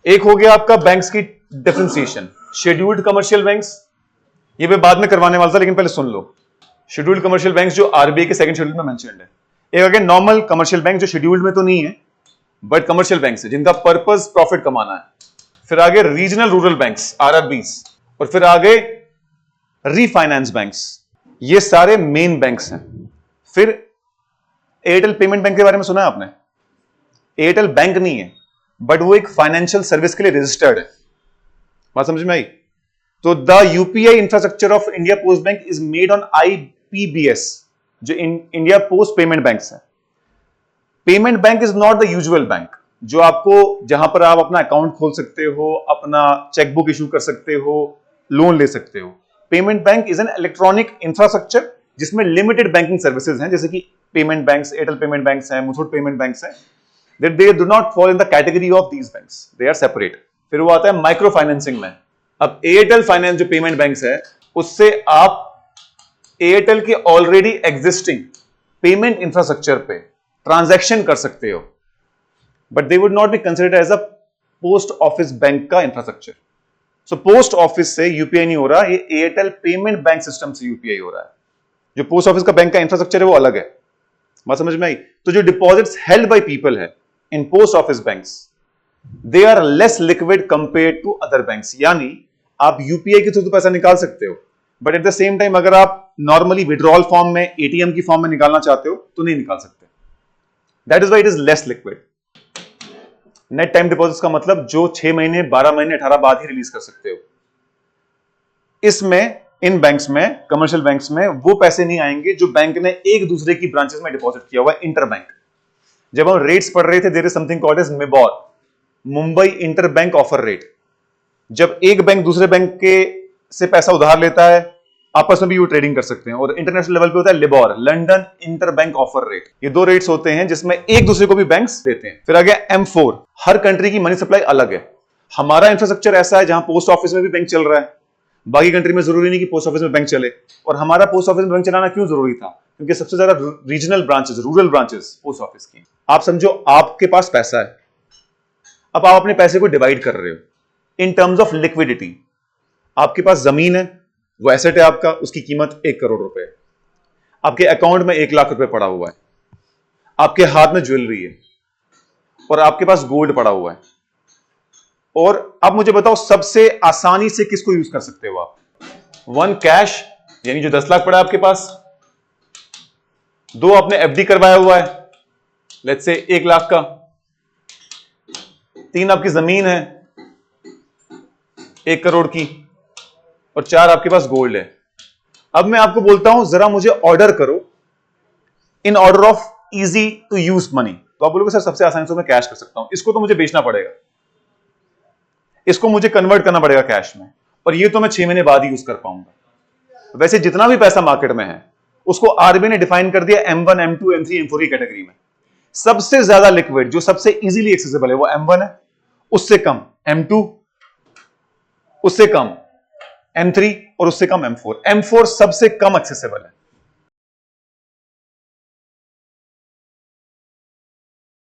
एक हो गया आपका बैंक्स की डिफरेंशिएशन, शेड्यूल्ड कमर्शियल बैंक्स, ये मैं बाद में करवाने वाला था लेकिन पहले सुन लो। शेड्यूल्ड कमर्शियल बैंक्स जो आरबीआई के सेकंड शेड्यूल में मेंशन्ड है। एक आगे नॉर्मल कमर्शियल बैंक जो शेड्यूल्ड में तो नहीं है बट कमर्शियल बैंक्स है जिनका पर्पस प्रॉफिट कमाना है। फिर आगे रीजनल रूरल बैंक्स आरआरबीस, और फिर आगे रीफाइनेंस बैंक्स, ये सारे मेन बैंक्स हैं। फिर एयरटेल पेमेंट बैंक के बारे में सुना है आपने? एयरटेल बैंक नहीं है बट वो एक फाइनेंशियल सर्विस के लिए रजिस्टर्ड है। बात समझ में आई? तो the UPI infrastructure of India Post bank is made on IPBS, जो इंडिया पोस्ट पेमेंट बैंक्स है। Payment bank is not the usual bank जो आपको, जहां पर आप अपना अकाउंट खोल सकते हो, अपना चेकबुक इशू कर सकते हो, लोन ले सकते हो। Payment bank is an electronic infrastructure जिसमें लिमिटेड बैंकिंग सर्विसेज हैं, जैसे कि payment banks, Airtel payment banks हैं, मुथूट पेमेंट बैंक्स हैं, that they do not fall in the category of these banks, they are separate। फिर वो आता है माइक्रो फाइनेंसिंग में। अब एयरटेल फाइनेंस जो पेमेंट बैंक्स है उससे आप एयरटेल के ऑलरेडी एग्जिस्टिंग पेमेंट इंफ्रास्ट्रक्चर पे ट्रांजैक्शन कर सकते हो, but they would not be considered as a post office bank का इंफ्रास्ट्रक्चर। सो पोस्ट ऑफिस से यूपीआई नहीं हो रहा, ये एयरटेल पेमेंट बैंक सिस्टम से यूपीआई हो रहा है। जो पोस्ट ऑफिस का बैंक का इंफ्रास्ट्रक्चर है वो अलग है। बात समझ में आई? तो जो डिपॉजिट्स हेल्ड बाय पीपल है in post office banks, they are less liquid compared to other banks. यानी आप यूपीआई के थ्रू तो पैसा निकाल सकते हो, but at the same time अगर आप नॉर्मली विड्रॉल फॉर्म में, एटीएम की फॉर्म में निकालना चाहते हो तो नहीं निकाल सकते। That is why it is less liquid. Net time deposits का मतलब जो 6 महीने, 12 महीने, 18 बाद ही रिलीज कर सकते हो। इसमें इन बैंक्स में, कमर्शियल बैंक्स में वो पैसे नहीं आएंगे जो बैंक ने एक दूसरे की ब्रांचेस में डिपॉजिट किया हुआ है, इंटरबैंक। जब हम रेट्स पढ़ रहे थे, there is something called as MIBOR, Mumbai interbank offer rate. जब एक बैंक दूसरे बैंक के से पैसा उधार लेता है, आपस में भी वो ट्रेडिंग कर सकते हैं। और इंटरनेशनल लेवल पे होता है लिबॉर, लंदन इंटरबैंक ऑफर रेट। ये 2 रेट्स होते हैं जिसमें एक दूसरे को भी बैंक्स देते हैं। फिर आ गया M4, हर कंट्री की मनी सप्लाई अलग है। हमारा इंफ्रास्ट्रक्चर ऐसा है जहां पोस्ट ऑफिस में भी बैंक चल रहा है, बाकी कंट्री में जरूरी नहीं कि पोस्ट ऑफिस में बैंक चले। और हमारा पोस्ट ऑफिस में बैंक चलाना क्यों जरूरी था? क्योंकि सबसे ज्यादा regional branches, rural branches post office की। आप समझो आपके पास पैसा है, अब आप अपने पैसे को डिवाइड कर रहे हो इन टर्म्स ऑफ लिक्विडिटी। आपके पास जमीन है, वो एसेट है आपका, उसकी कीमत 1 करोड़ रुपए है। आपके अकाउंट में 1 लाख रुपए पड़ा हुआ है। आपके हाथ में ज्वेलरी है और आपके पास गोल्ड पड़ा हुआ है। और अब मुझे बताओ सबसे आसानी से किसको यूज कर सकते हो आप? 1 कैश, यानी जो 10 लाख पड़ा है आपके पास। 2 आपने एफडी करवाया हुआ है, लेट्स से 1 लाख का। 3 आपकी जमीन है 1 करोड़ की, और 4 आपके पास गोल्ड है। अब मैं आपको बोलता हूं जरा मुझे ऑर्डर करो in order of easy to use money, तो आप बोलोगे सर सबसे आसानी से मैं कैश कर सकता हूं, इसको तो मुझे बेचना पड़ेगा, इसको मुझे कन्वर्ट करना पड़ेगा कैश में, और ये तो मैं 6 महीने बाद ही यूज कर पाऊंगा। वैसे जितना भी पैसा मार्केट में है उसको आरबीआई ने डिफाइन कर दिया M1, M2, M3, M4 की कैटेगरी में। सबसे ज्यादा लिक्विड, जो सबसे इजीली एक्सेसिबल है, वो M1 है, उससे कम M2, उससे कम M3 और उससे कम M4। M4 सबसे कम एक्सेसिबल है।